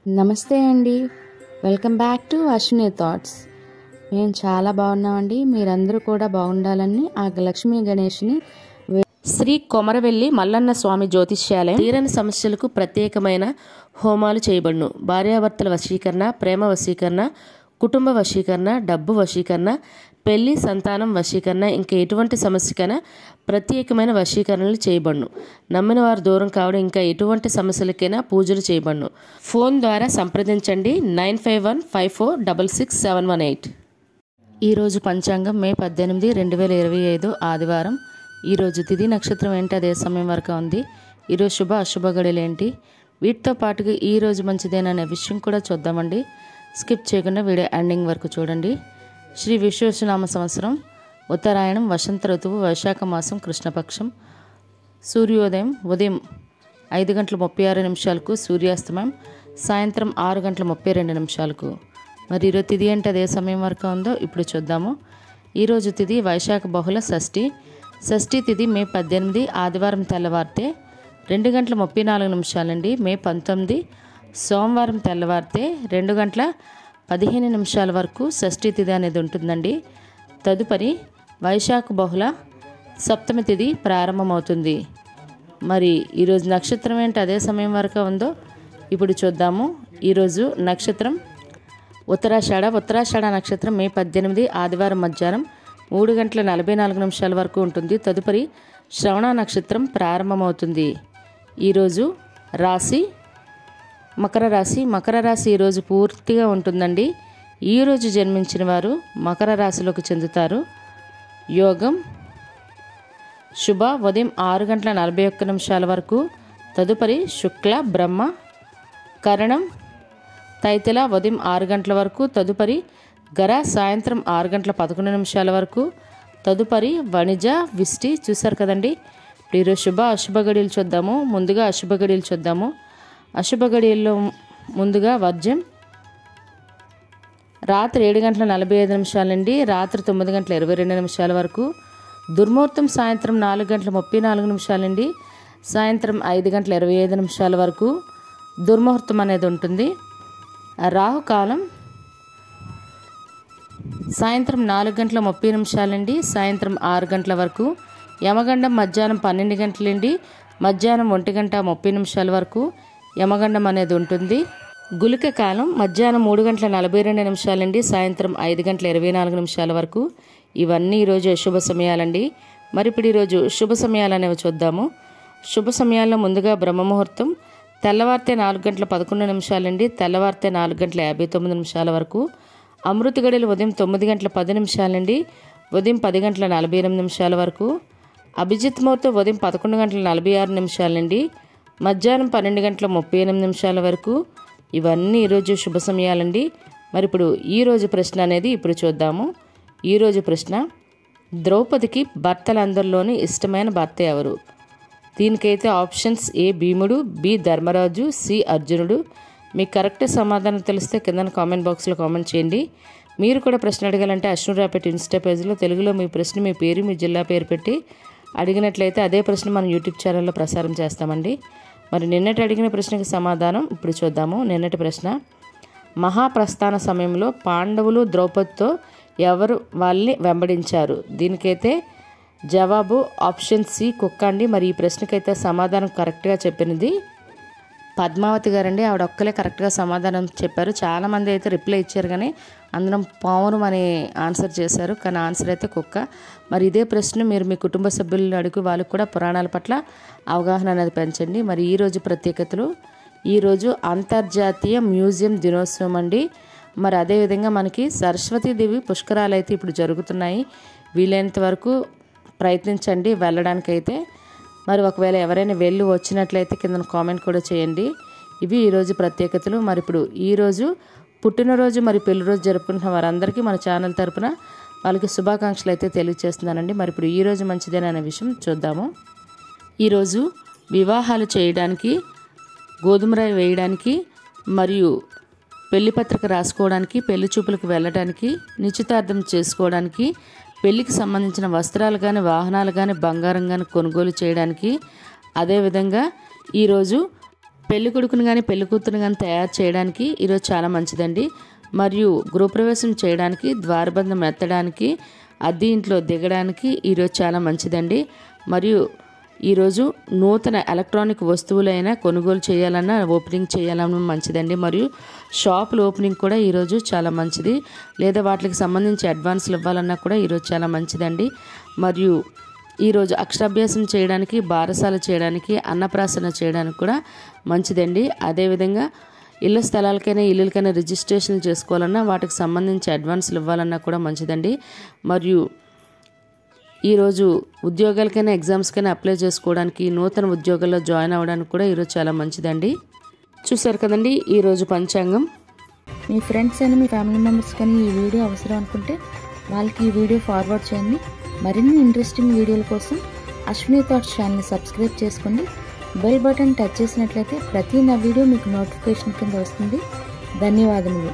నమస్తే అండి. Welcome back to Ashwini thoughts. మేము చాలా బాగున్నామండి. మీరందరూ కూడా బాగుండాలని ఆ లక్ష్మీ గణేష్ని శ్రీ కొమరవెల్లి మల్లన్న స్వామి జ్యోతిష్యాలయం తీరని సమస్యలకు ప్రత్యేకమైన హోమాలు చేయబడును. భార్యాభర్తల వశీకరణ, ప్రేమ వశీకరణ, కుటుంబ వశీకరణ, డబ్బు వశీకరణ, పెళ్లి, సంతానం వశీకరణ, ఇంకా ఎటువంటి సమస్యకైనా ప్రత్యేకమైన వశీకరణలు చేయబడును. నమ్మిన వారు దూరం కావడం, ఇంకా ఎటువంటి సమస్యలకైనా పూజలు చేయబడును. ఫోన్ ద్వారా సంప్రదించండి 9515466718. ఈరోజు పంచాంగం మే 18, 2025 ఆదివారం. ఈరోజు తిథి నక్షత్రం ఏంటి, అదే సమయం వరకు ఉంది. ఈరోజు శుభ అశుభ గడియలు ఏంటి, వీటితో పాటుగా ఈరోజు మంచిదేననే విషయం కూడా చూద్దామండి. స్కిప్ చేయకుండా వీడియో ఎండింగ్ వరకు చూడండి. శ్రీ విశ్వేశ్వనామ సంవత్సరం ఉత్తరాయణం, వసంత ఋతువు, వైశాఖ మాసం, కృష్ణపక్షం. సూర్యోదయం ఉదయం 5:36 సూర్యాస్తమయం సాయంత్రం 6:32. మరి ఈరోజు తిథి అంటే అదే సమయం వరకు ఉందో ఇప్పుడు చూద్దాము. ఈరోజు తిథి వైశాఖ బహుళ షష్ఠి. షష్ఠి తిథి మే 18 ఆదివారం తెల్లవారితే 2:34 మే 19 సోమవారం తెల్లవారితే 2:15 వరకు షష్ఠి తిథి అనేది ఉంటుందండి. తదుపరి వైశాఖ బహుళ సప్తమి తిథి ప్రారంభమవుతుంది. మరి ఈరోజు నక్షత్రం ఏంటి అదే సమయం వరకు ఉందో ఇప్పుడు చూద్దాము. ఈరోజు నక్షత్రం ఉత్తరాషాఢ. ఉత్తరాషాఢ నక్షత్రం మే 18 ఆదివారం మధ్యాహ్నం 3:44 వరకు ఉంటుంది. తదుపరి శ్రవణ నక్షత్రం ప్రారంభమవుతుంది. ఈరోజు రాశి మకర రాశి. మకర రాశి ఈరోజు పూర్తిగా ఉంటుందండి. ఈరోజు జన్మించిన వారు మకర రాశిలోకి చెందుతారు. యోగం శుభ ఉదయం 6:41 వరకు. తదుపరి శుక్ల బ్రహ్మ. కరణం తైతిల ఉదయం 6 గంటల వరకు. తదుపరి గర సాయంత్రం 6:11 వరకు. తదుపరి వణిజ విష్టి. చూసారు కదండి. ఇప్పుడు ఈరోజు శుభ అశుభ గడియలు చూద్దాము. ముందుగా అశుభ గడియలు చూద్దాము. అశుభ గడియల్లో ముందుగా వర్జ్యం రాత్రి 7:45 నుండి రాత్రి 9:22 వరకు. దుర్ముహూర్తం సాయంత్రం 4:34 నుండి సాయంత్రం 5:25 వరకు దుర్ముహూర్తం అనేది ఉంటుంది. రాహుకాలం సాయంత్రం 4:30 నుండి సాయంత్రం 6 గంటల వరకు. యమగండం మధ్యాహ్నం 12 గంటల నుండి మధ్యాహ్నం 1:30 వరకు యమగండం అనేది ఉంటుంది. గుళిక కాలం మధ్యాహ్నం 3:42 నుండి సాయంత్రం 5:24 వరకు. ఇవన్నీ ఈరోజు శుభ సమయాలండి. మరి ఇప్పుడు ఈరోజు శుభ సమయాలు అనేవి చూద్దాము. శుభ సమయాల్లో ముందుగా బ్రహ్మముహూర్తం తెల్లవారితే 4:11 నుండి తెల్లవారితే 4:59 వరకు. అమృత గడియలు ఉదయం 9:10 నుండి ఉదయం 10:48 వరకు. అభిజిత్ ముహూర్తం ఉదయం 11:46 నుండి మధ్యాహ్నం 12:38 వరకు. ఇవన్నీ ఈరోజు శుభ సమయాలండి. మరి ఇప్పుడు ఈరోజు ప్రశ్న అనేది ఇప్పుడు చూద్దాము. ఈరోజు ప్రశ్న, ద్రౌపదికి భర్తలందరిలోని ఇష్టమైన భర్త ఎవరు? దీనికైతే ఆప్షన్స్ ఏ భీముడు, బి ధర్మరాజు, సి అర్జునుడు. మీకు కరెక్ట్ సమాధానం తెలిస్తే కింద కామెంట్ బాక్స్లో కామెంట్ చేయండి. మీరు కూడా ప్రశ్న అడగాలంటే అశ్వినిరావుపేట ఇన్స్టా పేజ్లో తెలుగులో మీ ప్రశ్న, మీ పేరు, మీ జిల్లా పేరు పెట్టి అడిగినట్లయితే అదే ప్రశ్న మనం యూట్యూబ్ ఛానల్లో ప్రసారం చేస్తామండి. మరి నిన్నటి అడిగిన ప్రశ్నకి సమాధానం ఇప్పుడు చూద్దాము. నిన్నటి ప్రశ్న, మహాప్రస్థాన సమయంలో పాండవులు ద్రౌపదితో ఎవరు వాళ్ళని వెంబడించారు? దీనికైతే జవాబు ఆప్షన్ సి కుక్క అండి. మరి ఈ ప్రశ్నకైతే సమాధానం కరెక్ట్గా చెప్పినది పద్మావతి గారండి. ఆవిడ ఒక్కలే కరెక్ట్గా సమాధానం చెప్పారు. చాలామంది అయితే రిప్లై ఇచ్చారు కానీ అందరం పౌనం అని ఆన్సర్ చేశారు, కానీ ఆన్సర్ అయితే కుక్క. మరి ఇదే ప్రశ్న మీరు మీ కుటుంబ సభ్యులను అడిగి వాళ్ళకు కూడా పురాణాల పట్ల అవగాహన అనేది పెంచండి. మరి ఈరోజు ప్రత్యేకతలు, ఈరోజు అంతర్జాతీయ మ్యూజియం దినోత్సవం అండి. మరి అదేవిధంగా మనకి సరస్వతీదేవి పుష్కరాలు అయితే ఇప్పుడు జరుగుతున్నాయి. వీలైనంత వరకు ప్రయత్నించండి వెళ్ళడానికైతే. మరి ఒకవేళ ఎవరైనా వెళ్ళి వచ్చినట్లయితే కింద కామెంట్ కూడా చేయండి. ఇవి ఈరోజు ప్రత్యేకతలు. మరి ఇప్పుడు ఈరోజు పుట్టినరోజు మరి పెళ్లి రోజు జరుపుకుంటున్న వారందరికీ మన ఛానల్ తరపున వాళ్ళకి శుభాకాంక్షలు అయితే తెలియజేస్తున్నానండి. మరి ఇప్పుడు ఈరోజు మంచిదేననే విషయం చూద్దాము. ఈరోజు వివాహాలు చేయడానికి, గోధుమ రవ్వ వేయడానికి, మరియు పెళ్లి పత్రిక రాసుకోవడానికి, పెళ్లి చూపులకు వెళ్ళడానికి, నిశ్చితార్థం చేసుకోవడానికి, పెళ్లికి సంబంధించిన వస్త్రాలు కానీ, వాహనాలు కానీ, బంగారం కానీ కొనుగోలు చేయడానికి, అదేవిధంగా ఈరోజు పెళ్లి కొడుకుని కానీ పెళ్లి కూతురుని కానీ తయారు చేయడానికి ఈరోజు చాలా మంచిదండి. మరియు గృహప్రవేశం చేయడానికి, ద్వారబంధం ఎత్తడానికి, అద్దె ఇంట్లో దిగడానికి ఈరోజు చాలా మంచిదండి. మరియు ఈరోజు నూతన ఎలక్ట్రానిక్ వస్తువులైనా కొనుగోలు చేయాలన్నా, ఓపెనింగ్ చేయాలన్నా మంచిదండి. మరియు షాపుల ఓపెనింగ్ కూడా ఈరోజు చాలా మంచిది. లేదా వాటికి సంబంధించి అడ్వాన్స్లు ఇవ్వాలన్నా కూడా ఈరోజు చాలా మంచిదండి. మరియు ఈరోజు అక్షరాభ్యాసం చేయడానికి, బారసాల చేయడానికి, అన్నప్రాసన చేయడానికి కూడా మంచిదండి. అదేవిధంగా ఇళ్ళ స్థలాలకైనా ఇల్లులకైనా రిజిస్ట్రేషన్ చేసుకోవాలన్నా, వాటికి సంబంధించి అడ్వాన్స్లు ఇవ్వాలన్నా కూడా మంచిదండి. మరియు ఈరోజు ఉద్యోగాలకైనా ఎగ్జామ్స్కైనా అప్లై చేసుకోవడానికి, నూతన ఉద్యోగాల్లో జాయిన్ అవ్వడానికి కూడా ఈరోజు చాలా మంచిదండి. చూసారు కదండి ఈరోజు పంచాంగం. మీ ఫ్రెండ్స్ అని, మీ ఫ్యామిలీ మెంబర్స్ కానీ ఈ వీడియో అవసరం అనుకుంటే వాళ్ళకి ఈ వీడియో ఫార్వర్డ్ చేయండి. మరిన్ని ఇంట్రెస్టింగ్ వీడియోల కోసం అశ్విని థాట్స్ ఛానల్ని సబ్స్క్రైబ్ చేసుకోండి. బెల్ బటన్ టచ్ చేసినట్లయితే ప్రతి నా వీడియో మీకు నోటిఫికేషన్ కింద వస్తుంది. ధన్యవాదములు.